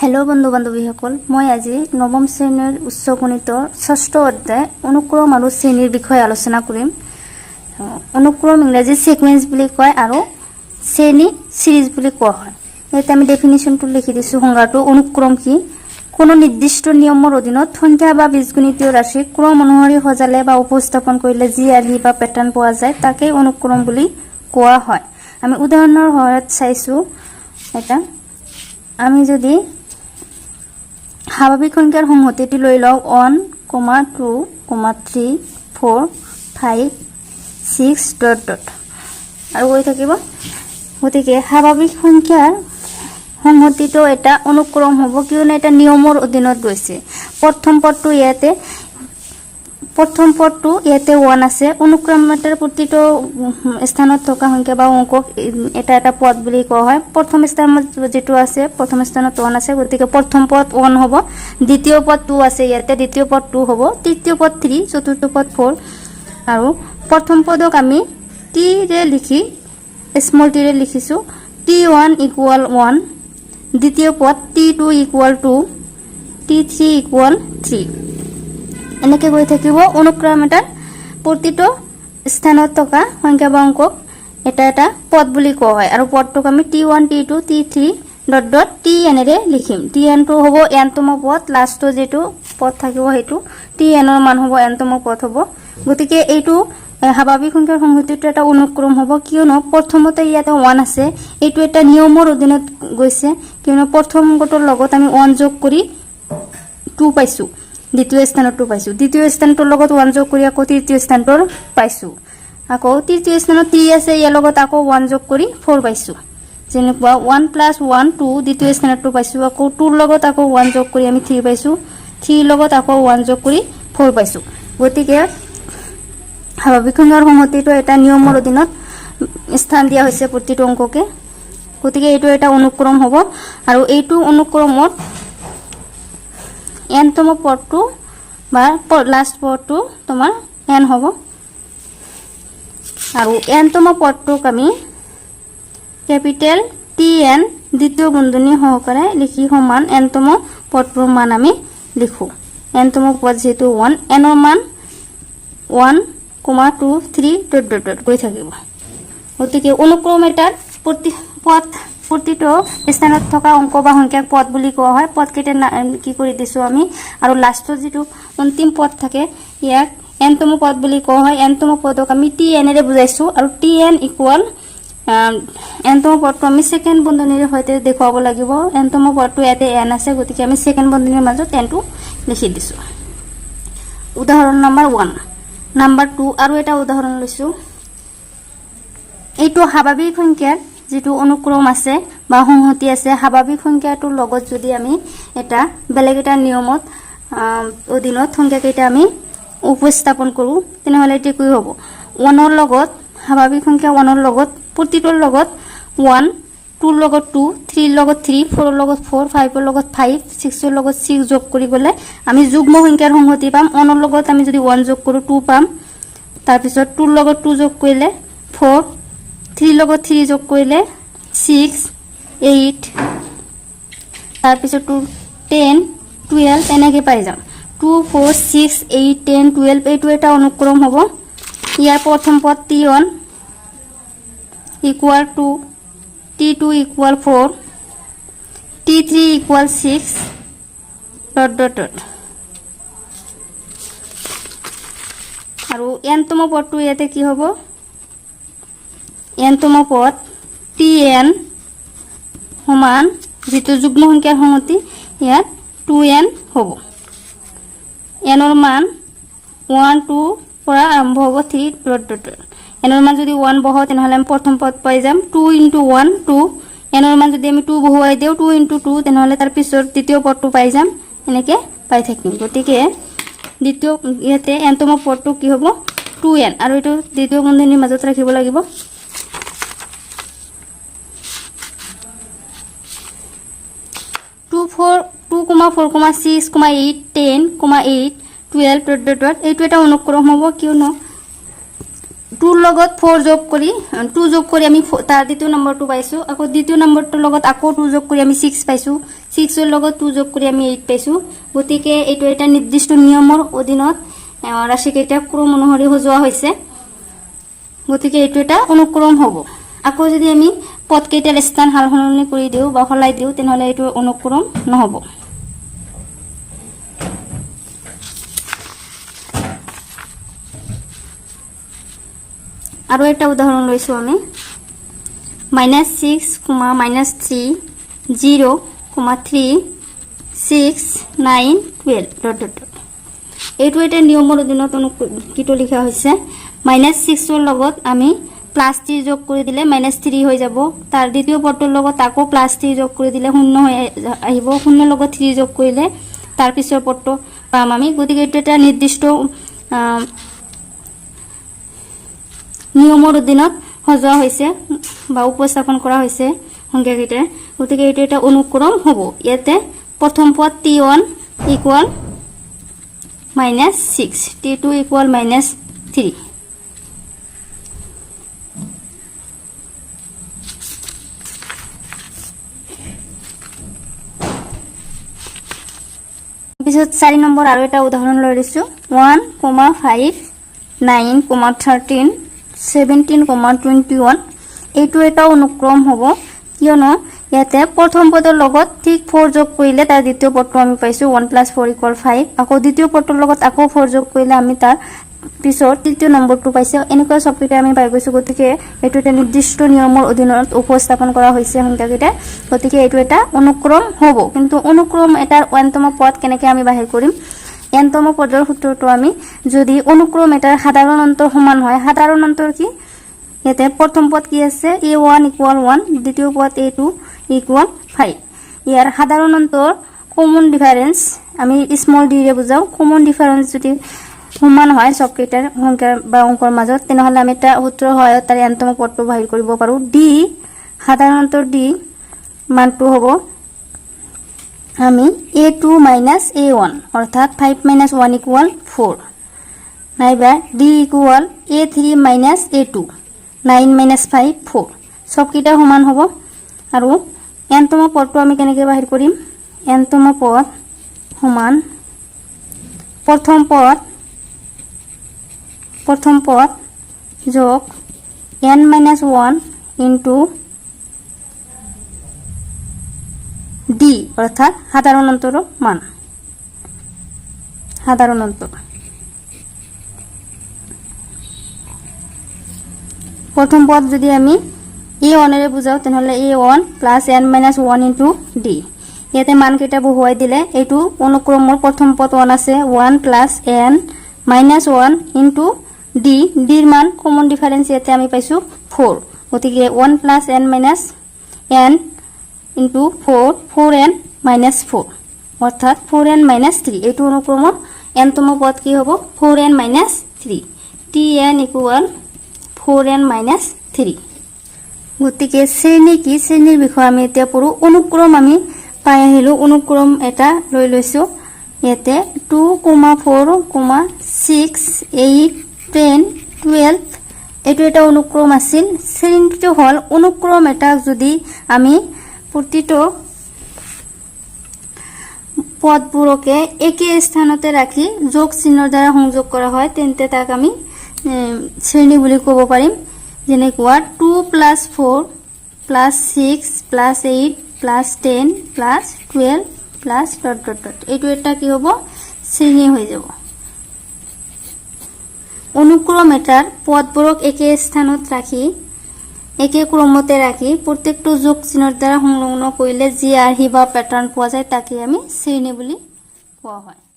Hello बंधु बान्धवीসকল মই আজি নৱম শ্ৰেণীৰ উচ্চ গণিতৰ ষষ্ঠ অধ্যায় অনুক্ৰম আৰু শ্ৰেণীৰ বিষয়ে আলোচনা কৰিম। অনুক্ৰম ইংৰাজী সিকোয়েন্স বুলি কয় আৰু শ্ৰেণী সিৰিজ বুলি কোৱা হয়। এটা আমি ডেফিনিশনটো লিখি দিছো। সংজ্ঞাটো অনুক্ৰম কি? কোনো নিৰ্দিষ্ট নিয়মৰ অধীনত সংখ্যা বা বীজগণিতীয় ৰাশি ক্ৰম অনুসৰি সজালে বা উপস্থাপন কৰিলে যি আৰ্হি বা প্যাটাৰ্ন পোৱা যায় তাকে অনুক্ৰম বুলি কোৱা হয়। আমি উদাহৰণৰ সহায়ত চাইছো। এটা আমি যদি স্বাভাৱিক সংখ্যাৰ সংহতিটি লৈ লও 1, 2, 3, 4, 5, 6 ... আৰু গৈ থাকিব। গতিকে স্বাভাৱিক সংখ্যাৰ সংহতিটো এটা অনুক্ৰম হ'ব কিয়নো এটা নিয়মৰ অধীনত গৈছে। প্ৰথম পদটো ইয়াতে 1 আছে। অনুক্ৰমটাৰ প্ৰতিটো স্থানত থকা সংখ্যা বা অংকক এটা পদ বুলি কোৱা হয়। প্ৰথম স্থানত যেটো আছে প্ৰথম স্থানত 1 আছে, গতিকে প্ৰথম পদ 1 হ'ব। দ্বিতীয় পদ 2 আছে ইয়াতে, দ্বিতীয় পদ 2 হ'ব। তৃতীয় পদ 3, চতুৰ্থ পদ 4। আৰু প্ৰথম পদক আমি t ৰে লিখি স্মল t ৰে লিখিছো। t1 = 1, দ্বিতীয় পদ t2 = 2, t3 = 3। এনেকে গৈ থাকিব। অনুক্ৰম এটাৰ প্ৰতিটো স্থানত থকা সংখ্যা বা অংকক এটা পদ বুলি কোৱা হয়। আৰু পদটোক আমি t1, t2, t3 ... tn ৰে লিখিম। tn টো হ'ব nতম পদ। লাষ্টটো যেটো পদ থাকিব হেতু tn ৰ মান হ'ব nতম পদ হ'ব। গতিকে এইটো স্বাভাৱিক সংখ্যাৰ সংহতিটো এটা অনুক্ৰম হ'ব কিয়নো প্ৰথমতে ইয়াতে 1 আছে। এইটো এটা নিয়মৰ অধীনত গৈছে কিয়নো প্ৰথম অংকটোৰ লগত আমি 1 যোগ কৰি 2 পাইছো। দ্বিতীয় স্থানত 2 পাইছো। দ্বিতীয় স্থানটোৰ লগত 1 যোগ কৰি আকৌ তৃতীয় স্থানটোৰ পাইছো। আকৌ তৃতীয় স্থানত 3 আছে, ইয়াৰ লগত আকৌ 1 যোগ কৰি 4 পাইছো। যেনেকুৱা 1 + 1 2, দ্বিতীয় স্থানত 2 পাইছো। আকৌ 2 ৰ লগত আকৌ 1 যোগ কৰি আমি 3 পাইছো। 3 ৰ লগত আকৌ 1 যোগ কৰি 4 পাইছো। গতিকে স্বাভাৱিক সংখ্যাৰ সংহতিটো এটা নিয়মৰ অধীনত স্থান দিয়া হৈছে প্ৰতিটো অংককে। গতিকে এইটো এটা অনুক্ৰম হ'ব। আৰু এইটো অনুক্ৰমত nতম পদটো বা লাষ্ট পদটো তোমাৰ n হ'ব। আৰু nতম পদটোক আমি ক্যাপিটেল TN দ্বিতীয় বন্ধনী সহকাৰে লিখি সমান nতম পদটোৰ মান আমি লিখো। nতম পদ যেটো 1, n ৰ মান 1, 2, 3 ... গৈ থাকিব। গতিকে অনুক্ৰম এটাৰ প্ৰতিটো স্থানত থকা অংক বা সংখ্যাক পদ বুলি কোৱা হয়। পদ কেইটা কি কৰি দিছো আমি। আৰু লাষ্টত যেটো অন্তিম পদ থাকে ইয়াক nতম পদ বুলি কোৱা হয়। nতম পদক আমি tn ৰে বুজাইছো। আৰু tn = nতম পদটো আমি সেকেন্ড বন্ধনীৰ সৈতে দেখুৱাব লাগিব। nতম পদটো ইয়াতে n আছে, গতিকে আমি সেকেন্ড বন্ধনীৰ মাজত n টো লিখি দিছো। উদাহৰণ নম্বৰ 1। নম্বৰ 2 আৰু এটা উদাহৰণ লৈছো। এইটো স্বাভাৱিক সংখ্যাৰ যেটো অনুক্ৰম আছে বা সংহতি আছে। স্বাভাৱিক সংখ্যাটোৰ লগত যদি আমি এটা বেলেগ এটা নিয়মত অধীনত সংখ্যা কেইটা আমি উপস্থাপন কৰো তেনেহলে এটি কি হ'ব। 1 ৰ লগত স্বাভাৱিক সংখ্যা 1 ৰ লগত প্ৰতিটোৰ লগত 1, 2 ৰ লগত 2, 3 ৰ লগত 3, 4 ৰ লগত 4, 5 ৰ লগত 5, 6 ৰ লগত 6 যোগ কৰি গলে আমি যুগ্ম সংখ্যাৰ সংহতি পাম। 1 ৰ লগত আমি যদি 1 যোগ কৰো 2 পাম। তাৰ পিছত 2 ৰ লগত 2 যোগ কৰিলে 4, 3 ৰ লগত 3 যোগ কৰিলে 6, 8, তাৰ পিছত 10, 12 এনেকৈ পাই যাম। 2, 4, 6, 8, 10, 12 এইটো এটা অনুক্ৰম হ'ব। ইয়াৰ প্ৰথম পদ t1 = 2, t2 = 4, t3 = 6 ... আৰু nতম পদটো ইয়াতে কি হ'ব। nতম পদ tn সমান যেটো যুগ্ম সংখ্যাৰ সংহতি ইয়াত 2n হ'ব। n ৰ মান 1, 2 পৰা আৰম্ভ হ'ব 3 ... n ৰ মান যদি 1 বহাও তেনেহলে আমি প্ৰথম পদ পাই যাম। 2 × 1 2। n ৰ মান যদি আমি 2 বহুৱাই দিও 2 × 2 তেনেহলে তাৰ পিছত দ্বিতীয় পদটো পাই যাম। এনেকে পাই থাকিম। গতিকে দ্বিতীয় ইয়াতে nতম পদটো কি হ'ব 2n। আৰু এটো দ্বিতীয় বন্ধনীৰ মাজত ৰাখিব লাগিব। 2, 4, 6, 8, 10, 8, 12 ... এইটো এটা অনুক্ৰম হ'ব কিয়নো 2 লগত 4 যোগ কৰি 2 যোগ কৰি আমি তাৰ দ্বিতীয় নম্বৰটো পাইছো আকৌ দ্বিতীয় নম্বৰটোৰ লগত আকৌ 2 যোগ কৰি আমি 6 পাইছো 6 ৰ লগত 2 যোগ কৰি আমি 8 পাইছো গতিকে এইটো এটা নিৰ্দিষ্ট নিয়মৰ অধীনত ৰাশিকেইটা ক্ৰম অনুসৰি সজোৱা হৈছে গতিকে এইটো এটা অনুক্ৰম হ'ব আকৌ যদি আমি পদকেইটাৰ স্থান সালসলনি কৰি দিও বা সলাই দিও তেনেহলে এইটো অনুক্ৰম নহব আৰু এটা উদাহৰণ লৈছো আমি -6, -3, 0, 3, 6, 9, 12 এইটো এটা নিয়মৰ অধীনত কিটো লিখা হৈছে -6 ৰ লগত আমি +3 যোগ কৰি দিলে -3 হৈ যাব তাৰ দ্বিতীয় পদটোৰ লগত আকৌ +3 যোগ কৰি দিলে 0 হৈ আহিব 0 ৰ লগত 3 যোগ কৰিলে তাৰ পিছৰ পদটো পাম আমি গতিকে এইটো এটা নিৰ্দিষ্ট নিয়মৰ অধীনত সজোৱা হৈছে বা উপস্থাপন কৰা হৈছে সংখ্যাকেইটা গতিকে এইটো এটা অনুক্ৰম হ'ব ইয়াতে প্ৰথম পদ t1 = -6 t2 = -3 পিছত 4 নম্বৰ আৰু এটা উদাহৰণ লৈ লৈছো 1, 5, 9, 13, 17, 21 এইটো এটা অনুক্ৰম হ'ব কিয়নো ইয়াতে প্ৰথম পদৰ লগত ঠিক 4 যোগ কৰিলে তাৰ দ্বিতীয় পদটো আমি পাইছো 1 + 4 = 5 আকৌ দ্বিতীয় পদৰ লগত আকৌ 4 যোগ কৰিলে আমি তাৰ পিছত তৃতীয় নম্বৰটো পাইছো এনেকুৱা সবকেইটা আমি পাই গৈছো গতিকে এইটো এটা নিৰ্দিষ্ট নিয়মৰ অধীনত উপস্থাপন কৰা হৈছে সংখ্যাকেইটা গতিকে এইটো এটা অনুক্ৰম হ'ব কিন্তু অনুক্ৰম এটাৰ n তম পদ কেনেকৈ আমি বাহিৰ কৰিম n তম পদৰ সূত্ৰটো আমি যদি অনুক্ৰম এটাৰ সাধাৰণ অন্তৰ সমান হয় সাধাৰণ অন্তৰ কি ইয়াতে প্ৰথম পদ কি আছে a1 = 1 দ্বিতীয় পদ a2 = 5 ইয়াৰ সাধাৰণ অন্তৰ কমন ডিফাৰেন্স আমি স্মল d ৰে বুজাও কমন ডিফাৰেন্স যদি সমান হয় সবকেইটাৰ সংখ্যা বা অংকৰ মাজত তেনেহলে আমি এটা সূত্ৰৰ সহায়ত তাৰ n তম পদটো বাহিৰ কৰিব পাৰো d সাধাৰণ অন্তৰ d মানটো হ'ব আমি a2 - a1 অৰ্থাৎ 5 - 1 = 4 নাইবা d = a3 - a2 9 - 5 4 সবকেইটা সমান হ'ব আৰু n তম পদটো আমি কেনেকৈ বাহিৰ কৰিম n তম পদ সমান প্ৰথম পদ যোগ n - 1 ইনটু d অর্থাৎ সাধারণ অন্তর মান সাধারণ অন্তর প্রথম পদ যদি আমি a1 এর বুঝাও তাহলে a1 + n - 1 ইনটু d ইয়াতে মান কেটা বহুৱাই দিলে এটু অনুক্ৰমৰ প্ৰথম পদ 1 আছে 1 + n - 1 ইনটু d d এর মান কমন ডিফারেন্স ইয়াতে আমি পাইছো 4 গতিকে 1 + n - n into 4n - 4 অর্থাৎ 4n - 3 এইটো অনুক্ৰমৰ n তম পদ কি হ'ব 4n - 3 tn = 4n - 3 গতিকে শ্ৰেণী কি শ্ৰেণীৰ বিষয় আমি এতিয়া পঢ়ো অনুক্ৰম আমি পাই আহিলো অনুক্ৰম এটা লৈ লৈছো ইয়াতে 2, 4, 6, 8, 10, 12 এইটো এটা অনুক্ৰম আছিল শ্ৰেণীটো হল অনুক্ৰম এটা যদি আমি প্ৰতিটো পদবোৰকে একে স্থানতে ৰাখি যোগ চিহ্নৰ দ্বাৰা সংযোগ কৰা হয় তেন্তে তাক আমি শ্ৰেণী বুলি ক'ব পাৰিম যেনেকুৱা 2 + 4 + 6 + 8 + 10 + 12 + ... এইটো এটা কি হ'ব শ্ৰেণী হৈ যাব অনুক্ৰম এটাৰ পদবোৰক একে স্থানত ৰাখি একে ক্ৰমতে ৰাখি প্ৰত্যেকটো যোগ চিহ্নৰ দ্বাৰা সংলগ্ন কৰিলে যি আৰ্হি বা প্যাটাৰ্ন পোৱা যায় তাকে আমি শ্ৰেণী বুলি কোৱা হয়